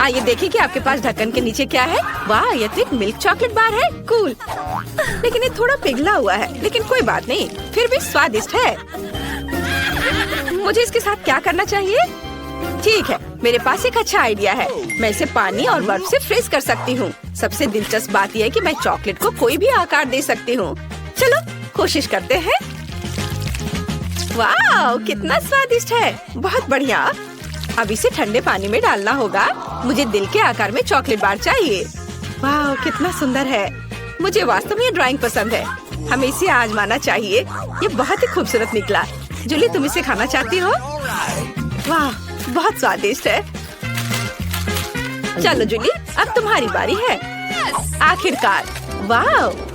आइए देखिए कि आपके पास ढक्कन के नीचे क्या है। वाह, ये तो एक मिल्क चॉकलेट बार है। कूल। लेकिन ये थोड़ा पिघला हुआ है, लेकिन कोई बात नहीं, फिर भी स्वादिष्ट है। मुझे इसके साथ क्या करना चाहिए? ठीक है, मेरे पास एक अच्छा आइडिया है। मैं इसे पानी और बर्फ से फ्रीज कर सकती हूँ। सबसे दिलचस्प बात यह है कि मैं चॉकलेट को कोई भी आकार दे सकती हूँ। चलो कोशिश करते हैं। वाह, कितना स्वादिष्ट है। बहुत बढ़िया। अब इसे ठंडे पानी में डालना होगा। मुझे दिल के आकार में चॉकलेट बार चाहिए। वाह, कितना सुंदर है। मुझे वास्तव में ये ड्राइंग पसंद है। हमें इसे आजमाना चाहिए। ये बहुत ही खूबसूरत निकला। जूली, तुम इसे खाना चाहती हो? वाह, बहुत स्वादिष्ट है। चलो जूली, अब तुम्हारी बारी है। आखिरकार। वाह,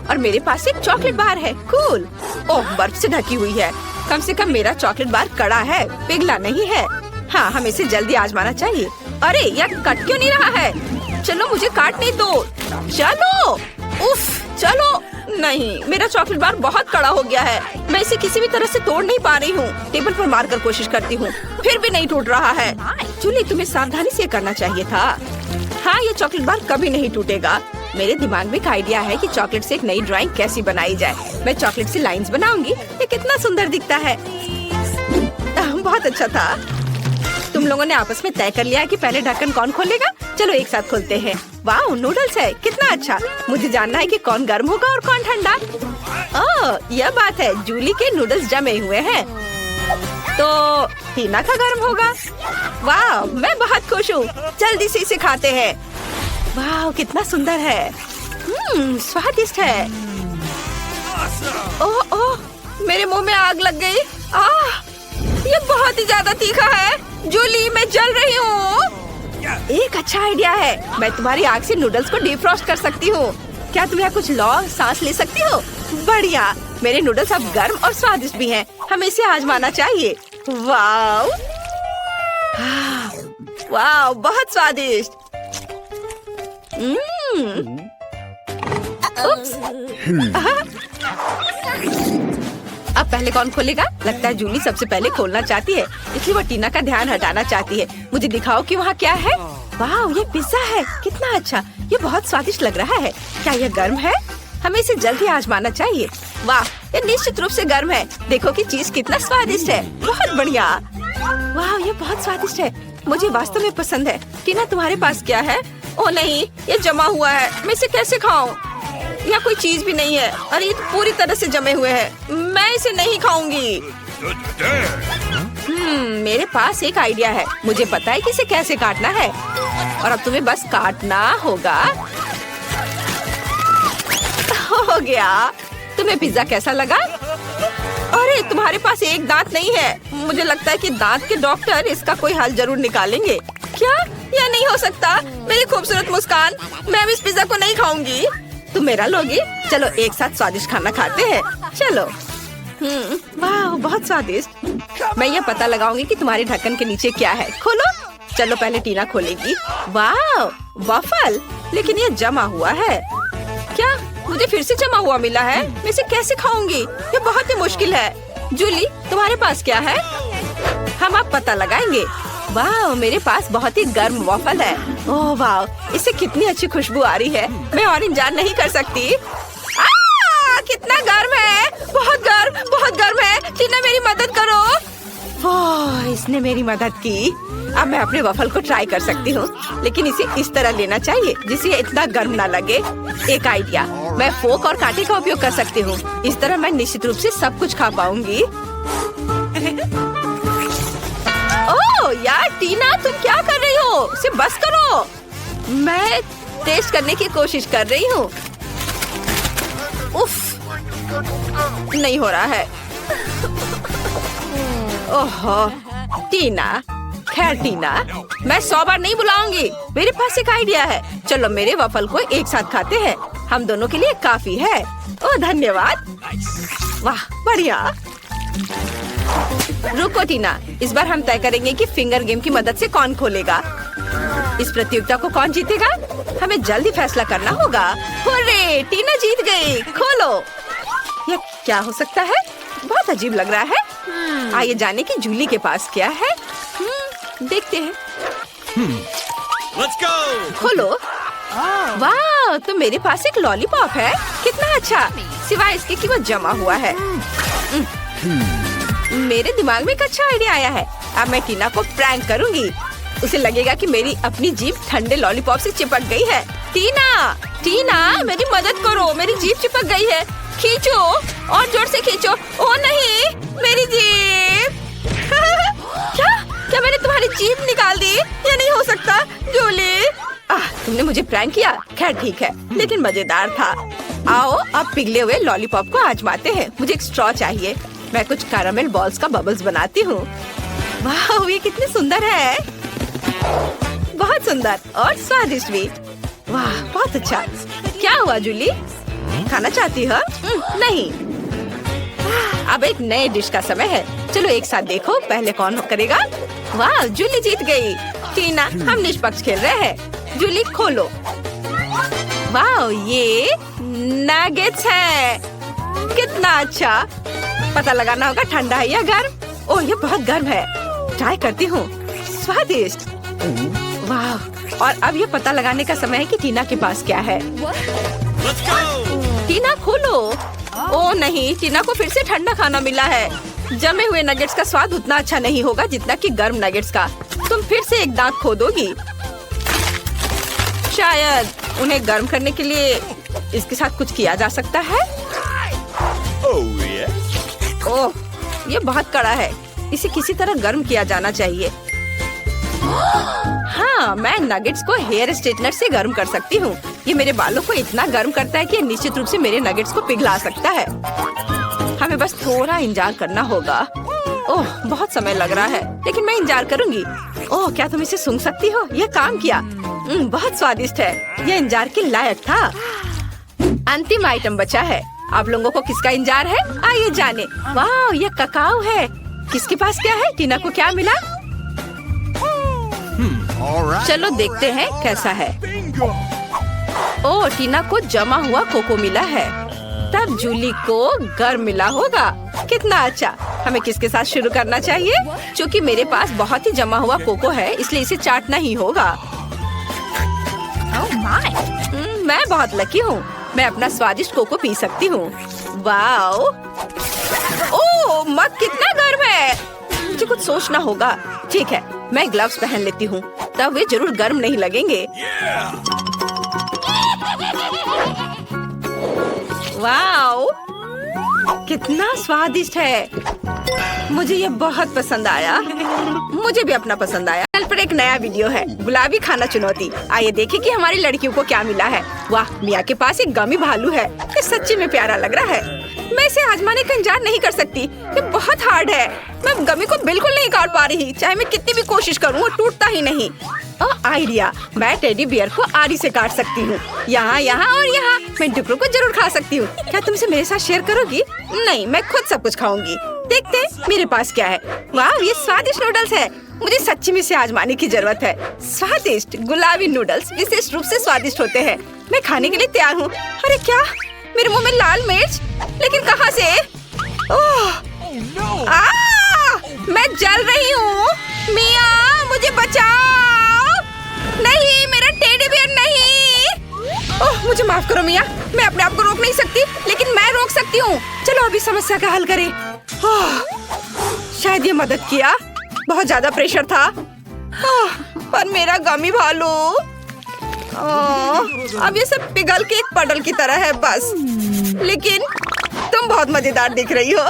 और मेरे पास एक चॉकलेट बार है। कूल। ओह, बर्फ से ढकी हुई है। कम से कम मेरा चॉकलेट बार कड़ा है, पिघला नहीं है। हाँ, हमें इसे जल्दी आजमाना चाहिए। अरे यार, कट क्यों नहीं रहा है? चलो मुझे काटने दो। चलो। उफ, चलो। नहीं, मेरा चॉकलेट बार बहुत कड़ा हो गया है। मैं इसे किसी भी तरह से तोड़ नहीं पा रही हूँ। टेबल पर मारकर कोशिश करती हूँ, फिर भी नहीं टूट रहा है। जूली, तुम्हें सावधानी से करना चाहिए था। हाँ, ये चॉकलेट बार कभी नहीं टूटेगा। मेरे दिमाग में एक आइडिया है कि चॉकलेट से एक नई ड्राइंग कैसी बनाई जाए। मैं चॉकलेट से लाइंस बनाऊंगी। ये कितना सुंदर दिखता है। बहुत अच्छा था। तुम लोगों ने आपस में तय कर लिया है कि पहले ढक्कन कौन खोलेगा। चलो एक साथ खोलते हैं। वाह, नूडल्स है। कितना अच्छा। मुझे जानना है कि कौन गर्म होगा और कौन ठंडा। ओह, यह बात है। जूली के नूडल्स जमे हुए हैं, तो टीना का गर्म होगा। वाह, मैं बहुत खुश हूँ। जल्दी से इसे खाते हैं। वाह, कितना सुंदर है। स्वादिष्ट है। ओह ओह, मेरे मुंह में आग लग गई। ये बहुत ही ज्यादा तीखा है। जूली, मैं जल रही हूँ। एक अच्छा आइडिया है। मैं तुम्हारी आग से नूडल्स को डीफ्रॉस्ट कर सकती हूँ। क्या तुम यहाँ कुछ लो, सांस ले सकती हो? बढ़िया। मेरे नूडल्स अब गर्म और स्वादिष्ट भी हैं। हमें इसे आजमाना चाहिए। वाह, वाह, बहुत स्वादिष्ट। अब पहले कौन खोलेगा? लगता है जूली सबसे पहले खोलना चाहती है, इसलिए वो टीना का ध्यान हटाना चाहती है। मुझे दिखाओ कि वहाँ क्या है। वाह, ये पिज्जा है। कितना अच्छा। ये बहुत स्वादिष्ट लग रहा है। क्या यह गर्म है? हमें इसे जल्दी आजमाना चाहिए। वाह, ये निश्चित रूप से गर्म है। देखो कि चीज कितना स्वादिष्ट है। बहुत बढ़िया। वाह, ये बहुत स्वादिष्ट है। मुझे वास्तव में पसंद है। टीना, तुम्हारे पास क्या है? ओ नहीं, ये जमा हुआ है। मैं इसे कैसे खाऊं? यहाँ कोई चीज भी नहीं है। अरे, ये तो पूरी तरह से जमे हुए हैं। मैं इसे नहीं खाऊंगी। मेरे पास एक आइडिया है। मुझे पता है कि इसे कैसे काटना है, और अब तुम्हें बस काटना होगा। हो गया। तुम्हें पिज्जा कैसा लगा? अरे, तुम्हारे पास एक दांत नहीं है। मुझे लगता है कि दांत के डॉक्टर इसका कोई हल जरूर निकालेंगे। क्या? यह नहीं हो सकता। मेरी खूबसूरत मुस्कान, मैं अब इस पिज्जा को नहीं खाऊंगी। तुम मेरा लोगी? चलो एक साथ स्वादिष्ट खाना खाते हैं। चलो। वाह, बहुत स्वादिष्ट। मैं ये पता लगाऊंगी कि तुम्हारे ढक्कन के नीचे क्या है। खोलो। चलो पहले टीना खोलेगी। वाह, वॉफल। लेकिन ये जमा हुआ है। क्या? मुझे फिर से जमा हुआ मिला है। मैं इसे कैसे खाऊंगी? ये बहुत ही मुश्किल है। जूली, तुम्हारे पास क्या है? हम अब पता लगाएंगे। वाह, मेरे पास बहुत ही गर्म वॉफल है। ओह वाह, इससे कितनी अच्छी खुशबू आ रही है। मैं और इंतजार नहीं कर सकती। कितना गर्म है। बहुत गर्म है। टीना, मेरी मदद करो। वाह, इसने मेरी मदद की। अब मैं अपने वॉफल को ट्राई कर सकती हूँ, लेकिन इसे इस तरह लेना चाहिए जिससे ये इतना गर्म ना लगे। एक आइडिया, मैं फोक और कांटे का उपयोग कर सकती हूँ। इस तरह मैं निश्चित रूप से सब कुछ खा पाऊंगी। ओह यार, टीना, तुम क्या कर रही हो? इसे बस करो। मैं टेस्ट करने की कोशिश कर रही हूँ। उफ, नहीं हो रहा है। ओह टीना, खैर टीना, मैं 100 बार नहीं बुलाऊंगी। मेरे पास एक आइडिया है। चलो मेरे वफल को एक साथ खाते हैं। हम दोनों के लिए काफी है। ओह धन्यवाद। वाह, बढ़िया। रुको टीना, इस बार हम तय करेंगे कि फिंगर गेम की मदद से कौन खोलेगा। इस प्रतियोगिता को कौन जीतेगा, हमें जल्दी फैसला करना होगा। हुर्रे, टीना जीत गई। खोलो। यह क्या हो सकता है? बहुत अजीब लग रहा है। आइए जाने कि जूली के पास क्या है। देखते हैं। Let's go! खोलो। वाह, तो मेरे पास एक लॉलीपॉप है। कितना अच्छा, सिवाय इसके कि वो जमा हुआ है। मेरे दिमाग में एक अच्छा आइडिया आया है। अब मैं टीना को प्रैंक करूंगी। उसे लगेगा कि मेरी अपनी जीभ ठंडे लॉलीपॉप से चिपक गई है। टीना, टीना, मेरी मदद करो, मेरी जीभ चिपक गई है। खींचो, और जोर से खींचो। ओ नहीं, मेरी जीभ। क्या मैंने तुम्हारी जीभ निकाल दी? ये नहीं हो सकता। जूली, तुमने मुझे प्रैंक किया। खैर ठीक है, लेकिन मजेदार था। आओ अब पिघले हुए लॉलीपॉप को आजमाते हैं। मुझे एक स्ट्रॉ चाहिए। मैं कुछ कैरामेल बॉल्स का बबल्स बनाती हूँ। वाह, ये कितनी सुंदर है। बहुत सुंदर और स्वादिष्ट भी। वाह, बहुत अच्छा। क्या हुआ जूली, खाना चाहती हो? नहीं। अब एक नए डिश का समय है। चलो एक साथ देखो पहले कौन करेगा। वाह, जूली जीत गई। टीना, हम निष्पक्ष खेल रहे हैं। जूली खोलो। वाह, ये नगेट्स है। कितना अच्छा। पता लगाना होगा ठंडा है या गर्म। ओह, ये बहुत गर्म है। ट्राई करती हूँ। स्वादिष्ट। वाह, और अब ये पता लगाने का समय है कि टीना के पास क्या है। Let's go! टीना खोलो। ओह नहीं, टीना को फिर से ठंडा खाना मिला है। जमे हुए नगेट्स का स्वाद उतना अच्छा नहीं होगा जितना कि गर्म नगेट्स का। तुम फिर से एक दांत खोदोगी। शायद उन्हें गर्म करने के लिए इसके साथ कुछ किया जा सकता है। Oh yeah! ओह, ये बहुत कड़ा है। इसे किसी तरह गर्म किया जाना चाहिए। हाँ, मैं नगेट्स को हेयर स्ट्रेटनर से गर्म कर सकती हूँ। ये मेरे बालों को इतना गर्म करता है कि निश्चित रूप से मेरे नगेट्स को पिघला सकता है। हमें बस थोड़ा इंतजार करना होगा। ओह, बहुत समय लग रहा है, लेकिन मैं इंतजार करूंगी। ओह, क्या तुम इसे सूंघ सकती हो? यह काम किया। बहुत स्वादिष्ट है। यह इंतजार के लायक था। अंतिम आइटम बचा है। आप लोगों को किसका इंतजार है? आइए जाने। वाह, यह ककाओ है। किसके पास क्या है? टीना को क्या मिला? चलो देखते हैं कैसा है। ओह, टीना को जमा हुआ कोको मिला है। तब जूली को गर्म मिला होगा। कितना अच्छा। हमें किसके साथ शुरू करना चाहिए? क्योंकि मेरे पास बहुत ही जमा हुआ कोको है, इसलिए इसे चाटना ही होगा। मैं बहुत लकी हूँ। मैं अपना स्वादिष्ट कोको पी सकती हूँ। वाओ! ओह, मग कितना गर्म है। मुझे कुछ सोचना होगा। ठीक है, मैं ग्लव्स पहन लेती हूँ, तब वे जरूर गर्म नहीं लगेंगे। वाओ! कितना स्वादिष्ट है। मुझे ये बहुत पसंद आया। मुझे भी अपना पसंद आया। कल पर एक नया वीडियो है, गुलाबी खाना चुनौती। आइए देखें कि हमारी लड़कियों को क्या मिला है। वाह, मिया के पास एक गमी भालू है। ये सच्ची में प्यारा लग रहा है। मैं इसे आजमाने का इंतजार नहीं कर सकती। ये बहुत हार्ड है। मैं गमी को बिल्कुल नहीं काट पा रही। चाहे मैं कितनी भी कोशिश करूँ, वो टूटता ही नहीं। आइडिया, मैं टेडी बियर को आरी से काट सकती हूँ। यहाँ, यहाँ और यहाँ। मैं टुकड़ों को जरूर खा सकती हूँ। क्या तुम इसे मेरे साथ शेयर करोगी? नहीं, मैं खुद सब कुछ खाऊंगी। देखते हैं मेरे पास क्या है। वाह, ये स्वादिष्ट नूडल्स है। मुझे सच्ची में इसे आजमाने की जरूरत है। स्वादिष्ट गुलाबी नूडल्स विशेष रूप से स्वादिष्ट होते हैं। मैं खाने के लिए तैयार हूँ। अरे क्या, मेरे मुंह में लाल मिर्च? लेकिन कहाँ से? ओह, मैं जल रही हूँ। मिया, मुझे बचाओ। नहीं, मेरा टेडी बियर नहीं। ओह, मुझे माफ करो मिया। मैं अपने आप को रोक नहीं सकती, लेकिन मैं रोक सकती हूँ। चलो अभी समस्या का हल करें। शायद ये मदद किया। बहुत ज्यादा प्रेशर था। पर मेरा गमी भालू। अब ये सब पिघल के एक पडल की तरह है बस। लेकिन तुम बहुत मजेदार दिख रही हो।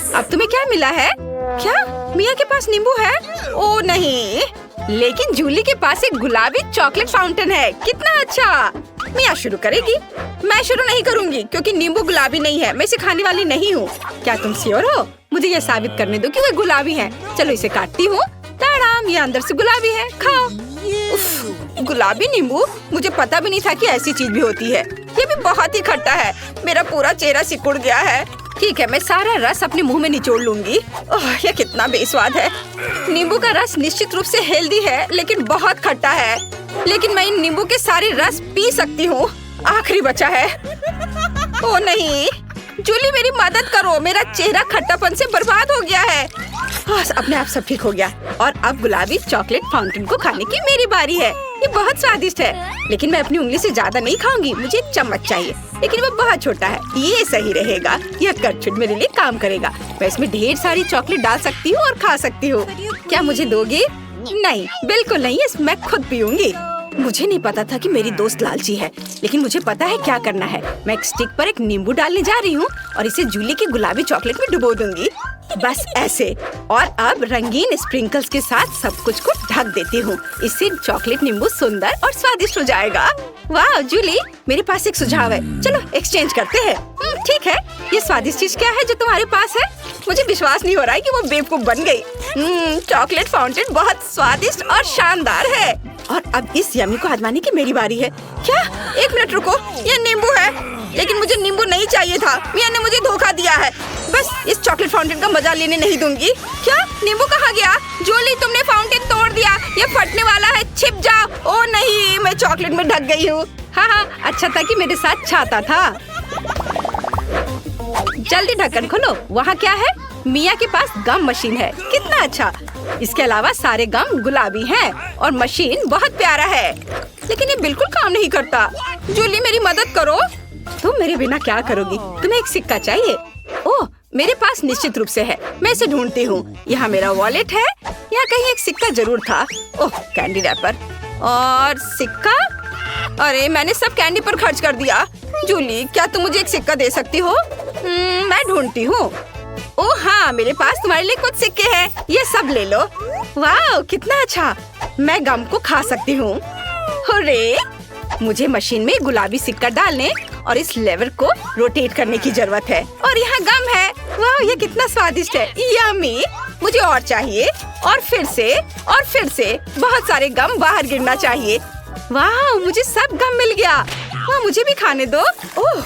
अब तुम्हें क्या मिला है? क्या मिया के पास नींबू है? ओ नहीं, लेकिन जूली के पास एक गुलाबी चॉकलेट फाउंटेन है। कितना अच्छा। मिया शुरू करेगी। मैं शुरू नहीं करूंगी क्योंकि नींबू गुलाबी नहीं है। मैं इसे खाने वाली नहीं हूँ। क्या तुम श्योर हो? मुझे ये साबित करने दो कि वो गुलाबी है। चलो इसे काटती हूँ। ताड़ाम, ये अंदर से गुलाबी है। खाओ। उफ, गुलाबी नींबू, मुझे पता भी नहीं था कि ऐसी चीज भी होती है। ये भी बहुत ही खट्टा है। मेरा पूरा चेहरा सिकुड़ गया है। ठीक है, मैं सारा रस अपने मुंह में निचोड़ लूंगी। ओह, ये कितना बेस्वाद है। नींबू का रस निश्चित रूप से हेल्दी है, लेकिन बहुत खट्टा है। लेकिन मैं इन नींबू के सारे रस पी सकती हूँ। आखिरी बचा है। ओह नहीं, जूली मेरी मदद करो, मेरा चेहरा खट्टापन से बर्बाद हो गया है। बस अपने आप सब ठीक हो गया और अब गुलाबी चॉकलेट फाउंटेन को खाने की मेरी बारी है। ये बहुत स्वादिष्ट है, लेकिन मैं अपनी उंगली से ज्यादा नहीं खाऊंगी, मुझे एक चम्मच चाहिए, लेकिन वो बहुत छोटा है। ये सही रहेगा, यह कटछुट मेरे लिए काम करेगा। मैं इसमें ढेर सारी चॉकलेट डाल सकती हूँ और खा सकती हूँ। क्या मुझे दोगे? नहीं, बिल्कुल नहीं, मैं खुद पीऊंगी। मुझे नहीं पता था कि मेरी दोस्त लालची है, लेकिन मुझे पता है क्या करना है। मैं एक स्टिक पर एक नींबू डालने जा रही हूँ और इसे जूली की गुलाबी चॉकलेट में डुबो दूंगी, बस ऐसे। और अब रंगीन स्प्रिंकल्स के साथ सब कुछ को ढक देती हूँ। इससे चॉकलेट नींबू सुंदर और स्वादिष्ट हो जाएगा। वाह जूली, मेरे पास एक सुझाव है, चलो एक्सचेंज करते हैं। ठीक है, ये स्वादिष्ट चीज क्या है जो तुम्हारे पास है? मुझे विश्वास नहीं हो रहा है कि वो बेवकूफ बन गई। चॉकलेट फाउंटेन बहुत स्वादिष्ट और शानदार है। और अब इस यम्मी को आजमाने की मेरी बारी है। क्या? एक मिनट रुको, ये नींबू है, लेकिन मुझे नींबू नहीं चाहिए था। मिया ने मुझे धोखा दिया है। बस इस चॉकलेट फाउंटेन का मजा लेने नहीं दूंगी। क्या? नींबू कहाँ गया? जूली, तुमने फाउंटेन तोड़ दिया, ये फटने वाला है, छिप जाओ। ओ नहीं, मैं चॉकलेट में ढक गई हूँ। हाँ, अच्छा था कि मेरे साथ छाता था। जल्दी ढक्कन खोलो, वहाँ क्या है? मिया के पास गम मशीन है, कितना अच्छा। इसके अलावा सारे गम गुलाबी हैं और मशीन बहुत प्यारा है, लेकिन ये बिल्कुल काम नहीं करता। जूली मेरी मदद करो। तुम मेरे बिना क्या करोगी? तुम्हें एक सिक्का चाहिए? ओह, मेरे पास निश्चित रूप से है, मैं इसे ढूंढती हूँ। यहाँ मेरा वॉलेट है, यहाँ कहीं एक सिक्का जरूर था। ओह, कैंडी रैपर और सिक्का। अरे मैंने सब कैंडी पर खर्च कर दिया। जूली, क्या तुम मुझे एक सिक्का दे सकती हो? मैं ढूंढती हूँ। ओह हाँ, मेरे पास तुम्हारे लिए कुछ सिक्के हैं, ये सब ले लो। वाह कितना अच्छा, मैं गम को खा सकती हूँ। हुर्रे! मुझे मशीन में गुलाबी सिक्का डालने और इस लेवर को रोटेट करने की जरूरत है। और यहाँ गम है। वाह, ये कितना स्वादिष्ट है, यम्मी। मुझे और चाहिए, और फिर से बहुत सारे गम बाहर गिरना चाहिए। वाह, मुझे सब गम मिल गया। वाह, मुझे भी खाने दो। ओह,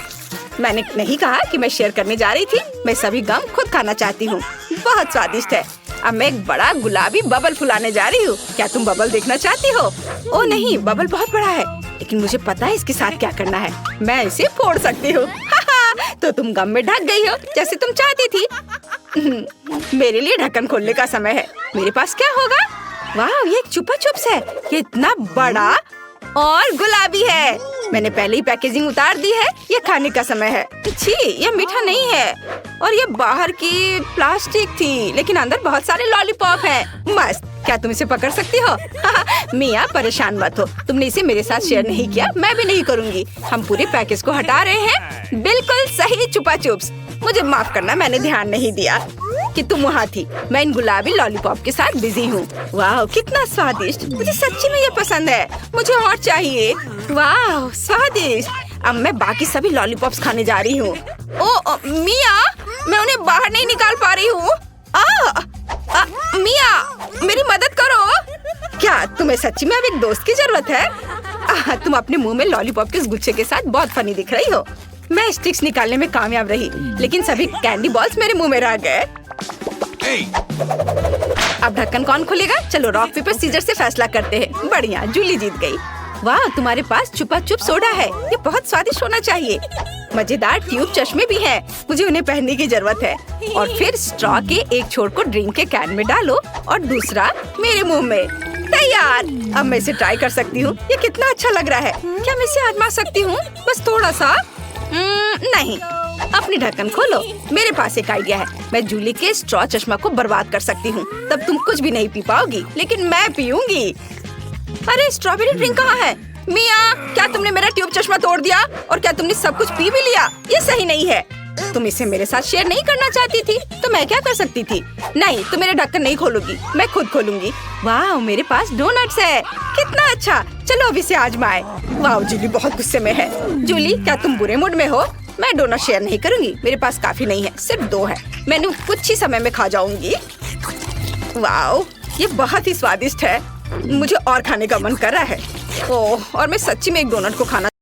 मैंने नहीं कहा कि मैं शेयर करने जा रही थी। मैं सभी गम खुद खाना चाहती हूँ, बहुत स्वादिष्ट है। अब मैं एक बड़ा गुलाबी बबल फुलाने जा रही हूँ। क्या तुम बबल देखना चाहती हो? ओह नहीं, बबल बहुत बड़ा है, लेकिन मुझे पता है इसके साथ क्या करना है। मैं इसे फोड़ सकती हूँ। तो तुम गम में ढक गई हो, जैसे तुम चाहती थी। मेरे लिए ढक्कन खोलने का समय है। मेरे पास क्या होगा? वाह, ये एक चुपा चुप्स है, ये इतना बड़ा और गुलाबी है। मैंने पहले ही पैकेजिंग उतार दी है, ये खाने का समय है। छी, ये मीठा नहीं है और ये बाहर की प्लास्टिक थी, लेकिन अंदर बहुत सारे लॉलीपॉप हैं। मस्त, क्या तुम इसे पकड़ सकती हो? मिया परेशान मत हो, तुमने इसे मेरे साथ शेयर नहीं किया, मैं भी नहीं करूँगी। हम पूरे पैकेज को हटा रहे हैं। बिल्कुल सही चुपा चुप्स, मुझे माफ करना, मैंने ध्यान नहीं दिया कि तुम वहाँ थी। मैं इन गुलाबी लॉलीपॉप के साथ बिजी हूँ। वाह कितना स्वादिष्ट, मुझे सच्ची में ये पसंद है, मुझे और चाहिए। वाह स्वादिष्ट। अब मैं बाकी सभी लॉलीपॉप्स खाने जा रही हूँ। ओ मिया, मैं उन्हें बाहर नहीं निकाल पा रही हूँ। मिया, मेरी मदद करो। क्या तुम्हें सच्ची में अब एक दोस्त की जरूरत है? तुम अपने मुंह में लॉलीपॉप के इस गुच्छे के साथ बहुत फनी दिख रही हो। मैं स्टिक्स निकालने में कामयाब रही, लेकिन सभी कैंडी बॉल्स मेरे मुंह में रह गए। अब ढक्कन कौन खोलेगा? चलो रॉक पेपर सीजर से फैसला करते हैं। बढ़िया, जूली जीत गई। वाह, तुम्हारे पास छुपा छुप सोडा है, ये बहुत स्वादिष्ट होना चाहिए। मजेदार ट्यूब चश्मे भी हैं, मुझे उन्हें पहनने की जरूरत है। और फिर स्ट्रॉ के एक छोर को ड्रिंक के कैन में डालो और दूसरा मेरे मुंह में। तैयार, अब मैं इसे ट्राई कर सकती हूँ। ये कितना अच्छा लग रहा है। क्या मैं इसे आजमा सकती हूँ? बस थोड़ा सा। नहीं, अपनी ढक्कन खोलो। मेरे पास एक आइडिया है, मैं जूली के स्ट्रॉ चश्मा को बर्बाद कर सकती हूँ। तब तुम कुछ भी नहीं पी पाओगी, लेकिन मैं पीऊंगी। अरे स्ट्रॉबेरी ड्रिंक कहाँ है? मिया, क्या तुमने मेरा ट्यूब चश्मा तोड़ दिया? और क्या तुमने सब कुछ पी भी लिया? ये सही नहीं है। तुम इसे मेरे साथ शेयर नहीं करना चाहती थी, तो मैं क्या कर सकती थी? नहीं, तुम मेरे ढक्कन नहीं खोलोगी, मैं खुद खोलूंगी। वाह, मेरे पास डोनट्स है, कितना अच्छा। चलो अब इसे आजमाएं। वाह, जूली बहुत गुस्से में है। जूली, क्या तुम बुरे मूड में हो? मैं डोनट शेयर नहीं करूंगी, मेरे पास काफी नहीं है, सिर्फ 2 है। मैंने कुछ ही समय में खा जाऊंगी। वाह, ये बहुत ही स्वादिष्ट है, मुझे और खाने का मन कर रहा है। ओह, और मैं सच्ची में एक डोनट को खाना